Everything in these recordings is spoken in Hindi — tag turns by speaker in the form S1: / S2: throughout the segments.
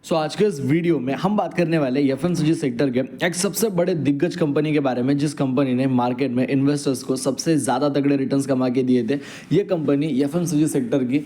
S1: सो आज के इस वीडियो में हम बात करने वाले एफएमसीजी सेक्टर के एक सबसे बड़े दिग्गज कंपनी के बारे में, जिस कंपनी ने मार्केट में इन्वेस्टर्स को सबसे ज़्यादा तगड़े रिटर्न्स कमा के दिए थे। ये कंपनी एफएमसीजी सेक्टर की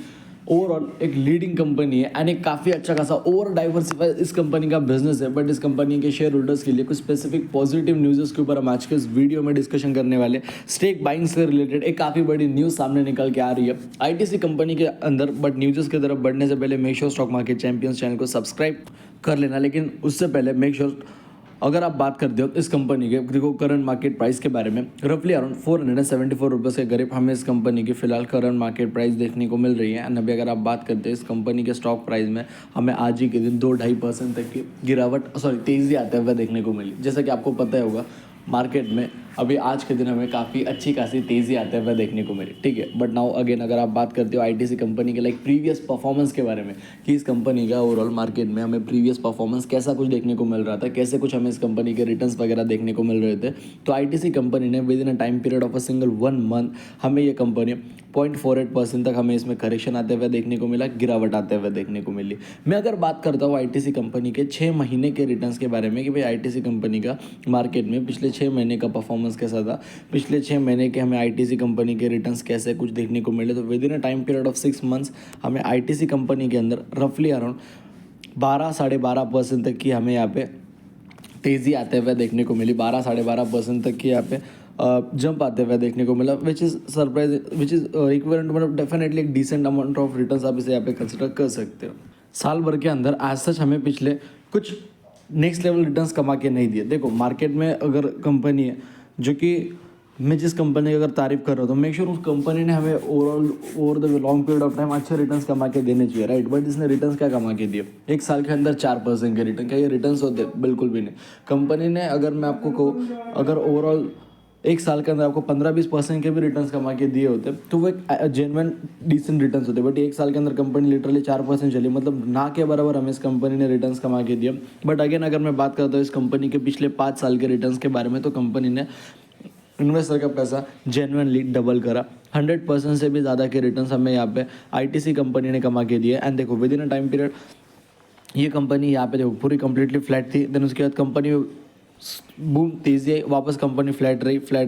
S1: ओवरऑल एक लीडिंग कंपनी है एंड एक काफ़ी अच्छा खासा ओवर डाइवर्सिफाइड इस कंपनी का बिजनेस है। बट इस कंपनी के शेयर होल्डर्स के लिए कुछ स्पेसिफिक पॉजिटिव न्यूज़ के ऊपर हम आज के इस वीडियो में डिस्कशन करने वाले। स्टेक बाइंग से रिलेटेड एक काफ़ी बड़ी न्यूज़ सामने निकल के आ रही है आईटीसी कंपनी के अंदर। बट न्यूज़ की तरफ बढ़ने से पहले make sure stock market champions channel को सब्सक्राइब कर लेना। लेकिन उससे पहले मेक श्योर अगर आप बात करते हो इस कंपनी के देखो करंट मार्केट प्राइस के बारे में, रफली अराउंड 474 रुपये के करीब हमें इस कंपनी की फिलहाल करंट मार्केट प्राइस देखने को मिल रही है। एंड अभी अगर आप बात करते हैं इस कंपनी के स्टॉक प्राइस में, हमें आज ही के दिन 2-2.5% तक की तेज़ी आते हुए देखने को मिली। जैसा कि आपको पता ही होगा मार्केट में अभी आज के दिन हमें काफ़ी अच्छी खासी तेज़ी आते हुए देखने को मिली, ठीक है। बट नाउ अगेन अगर आप बात करते हो आईटीसी कंपनी के लाइक प्रीवियस परफॉर्मेंस के बारे में कि इस कंपनी का ओवरऑल मार्केट में हमें प्रीवियस परफॉर्मेंस कैसा कुछ देखने को मिल रहा था, कैसे कुछ हमें इस कंपनी के रिटर्न्स वगैरह देखने को मिल रहे थे, तो आईटीसी कंपनी ने with in a time period of a single 1 month हमें ये कंपनी 0.48% तक हमें इसमें करेक्शन आते हुए देखने को मिला, गिरावट आते हुए देखने को मिली। मैं अगर बात करता हूँ आईटीसी कंपनी के 6 महीने के रिटर्न्स के बारे में कि भाई आईटीसी कंपनी का मार्केट में पिछले 6 महीने का परफॉर्मेंस कैसा था, पिछले 6 महीने के हमें आईटीसी कंपनी के रिटर्न्स कैसे कुछ देखने को मिले, तो with in a time period of 6 months हमें आईटीसी कंपनी के अंदर रफली अराउंड 12-12.5% तक की हमें यहाँ पे तेज़ी आते हुए देखने को मिली। 12-12.5% तक की यहाँ पे जंप आते हुए देखने को मिला, which is surprise, which is equivalent, मतलब डेफिनेटली एक डिसेंट अमाउंट ऑफ रिटर्न्स आप इसे यहाँ पे कंसिडर कर सकते हो। साल भर के अंदर एज सच हमें पिछले कुछ नेक्स्ट लेवल रिटर्न्स कमा के नहीं दिए। देखो मार्केट में अगर कंपनी है जो कि मैं जिस कंपनी की अगर तारीफ कर रहा हूँ तो मेक श्योर उस कंपनी ने हमें overall over the long period of time अच्छे रिटर्न्स कमा के देने चाहिए, राइट। बट इसने रिटर्न्स क्या कमा के दिए, एक साल के अंदर 4% के रिटर्न। क्या ये रिटर्न्स होते? बिल्कुल भी नहीं। कंपनी ने अगर मैं आपको कहूँ अगर ओवरऑल एक साल के अंदर आपको 15-20% के भी रिटर्न्स कमा के दिए होते तो वो एक जेन्युइन डिसेंट रिटर्न्स होते। बट एक साल के अंदर कंपनी लिटरली 4% चली, मतलब ना के बराबर हमें इस कंपनी ने रिटर्न्स कमा के दिए। बट अगेन अगर मैं बात करता हूँ इस कंपनी के पिछले 5 साल के रिटर्न्स के बारे में, तो कंपनी ने इन्वेस्टर का पैसा जेन्युइनली डबल करा। 100% से भी ज़्यादा के रिटर्न्स हमें यहाँ पे आईटीसी कंपनी ने कमा के दिए। एंड देखो with in a time period ये कंपनी यहाँ पे देखो पूरी कंप्लीटली फ्लैट थी। देन उसके बाद कंपनी बूम तेज़ी आई, वापस कंपनी फ्लैट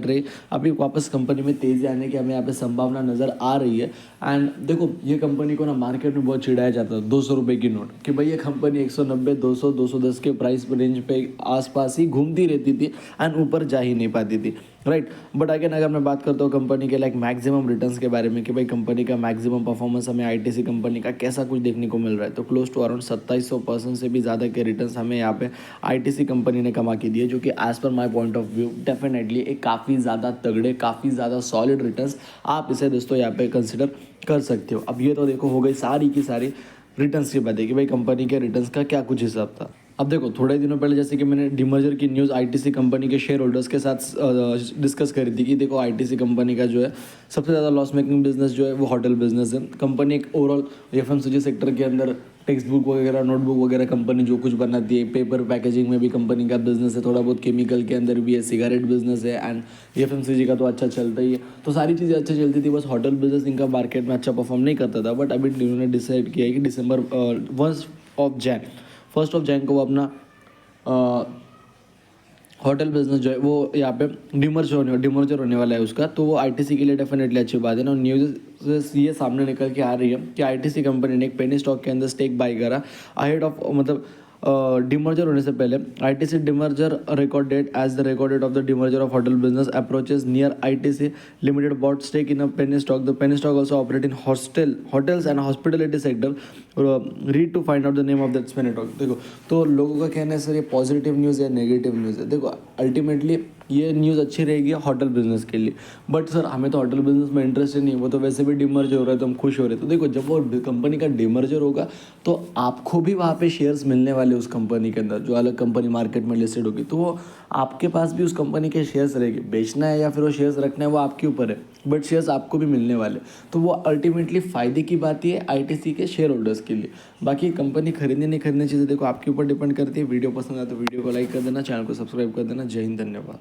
S1: रही। अभी वापस कंपनी में तेज़ी आने की हमें यहाँ पे संभावना नज़र आ रही है। एंड देखो ये कंपनी को ना मार्केट में बहुत चिढ़ाया जाता है 200 रुपये की नोट कि भाई ये कंपनी 190, 200, 210 के प्राइस रेंज पे आसपास ही घूमती रहती थी एंड ऊपर जा ही नहीं पाती थी, राइट। बट अगेन अगर मैं बात करता हूँ कंपनी के लाइक मैक्सिमम रिटर्न्स के बारे में कि भाई कंपनी का मैक्सिमम परफॉर्मेंस हमें आईटीसी कंपनी का कैसा कुछ देखने को मिल रहा है, तो क्लोज टू अराउंड 2700% से भी ज़्यादा के रिटर्न्स हमें यहाँ पे आईटीसी कंपनी ने कमा के दिए, जो कि as per my point of view definitely एक काफ़ी ज़्यादा तगड़े, काफ़ी ज़्यादा सॉलिड रिटर्न्स आप इसे दोस्तों यहाँ पे कंसिडर कर सकते हो। अब ये तो देखो हो गई सारी की सारी रिटर्न्स की बात है कि भाई कंपनी के रिटर्न्स का क्या कुछ हिसाब था। अब देखो थोड़े दिनों पहले जैसे कि मैंने डीमर्जर की न्यूज़ आईटीसी कंपनी के शेयर होल्डर्स के साथ डिस्कस करी थी कि देखो आईटीसी कंपनी का जो है सबसे ज़्यादा लॉस मेकिंग बिजनेस जो है वो होटल बिजनेस है। कंपनी एक ओवरऑल एफएमसीजी सेक्टर के अंदर टेक्स्ट बुक वगैरह, नोटबुक वगैरह कंपनी जो कुछ बनाती है, पेपर पैकेजिंग में भी कंपनी का बिजनेस है, थोड़ा बहुत केमिकल के अंदर भी है, सिगरेट बिजनेस है एंड एफएमसीजी का तो अच्छा चलता ही है। तो सारी चीज़ें अच्छी चलती थी, बस होटल बिजनेस इनका मार्केट में अच्छा परफॉर्म नहीं करता था। बट अभी इन्होंने डिसाइड किया है कि दिसंबर 1 जैन को वो अपना होटल बिजनेस जो है वो यहाँ पे डिमर्जर होने वाला है उसका, तो वो आईटीसी के लिए डेफिनेटली अच्छी बात है ना। न्यूज़ ये सामने निकल के आ रही है कि आईटीसी कंपनी ने एक पेनी स्टॉक के अंदर स्टेक बाई करा अहेड ऑफ, मतलब डिमर्जर होने से पहले। ITC demerger record date as the record date of the demerger of hotel business approaches near ITC limited bought stake in a penny stock. The penny stock also operate in hotels and hospitality sector. Read to find out the name of that penny stock. देखो तो लोगों का कहना है सर ये पॉजिटिव न्यूज़ है, नेगेटिव न्यूज़ है। देखो अल्टीमेटली ये न्यूज़ अच्छी रहेगी होटल बिजनेस के लिए, बट सर हमें तो होटल बिजनेस में इंटरेस्ट ही नहीं, वो तो वैसे भी डिमर्जर हो रहा है तो हम खुश हो रहे हैं। तो देखो जब वो कंपनी का डिमर्जर होगा तो आपको भी वहाँ पे शेयर्स मिलने वाले उस कंपनी के अंदर, जो अलग कंपनी मार्केट में लिस्टेड होगी, तो वो आपके पास भी उस कंपनी के शेयर्स रहेंगे। बेचना है या फिर वो शेयर्स रखना है वो आपके ऊपर है, बट शेयर्स आपको भी मिलने वाले। तो वो अल्टीमेटली फ़ायदे की बात ही है आईटीसी के शेयर होल्डर्स के लिए। बाकी कंपनी खरीदने नहीं खरीदने चीज़ें देखो आपके ऊपर डिपेंड करती है। वीडियो पसंद आए तो वीडियो को लाइक कर देना, चैनल को सब्सक्राइब कर देना। जय हिंद, धन्यवाद।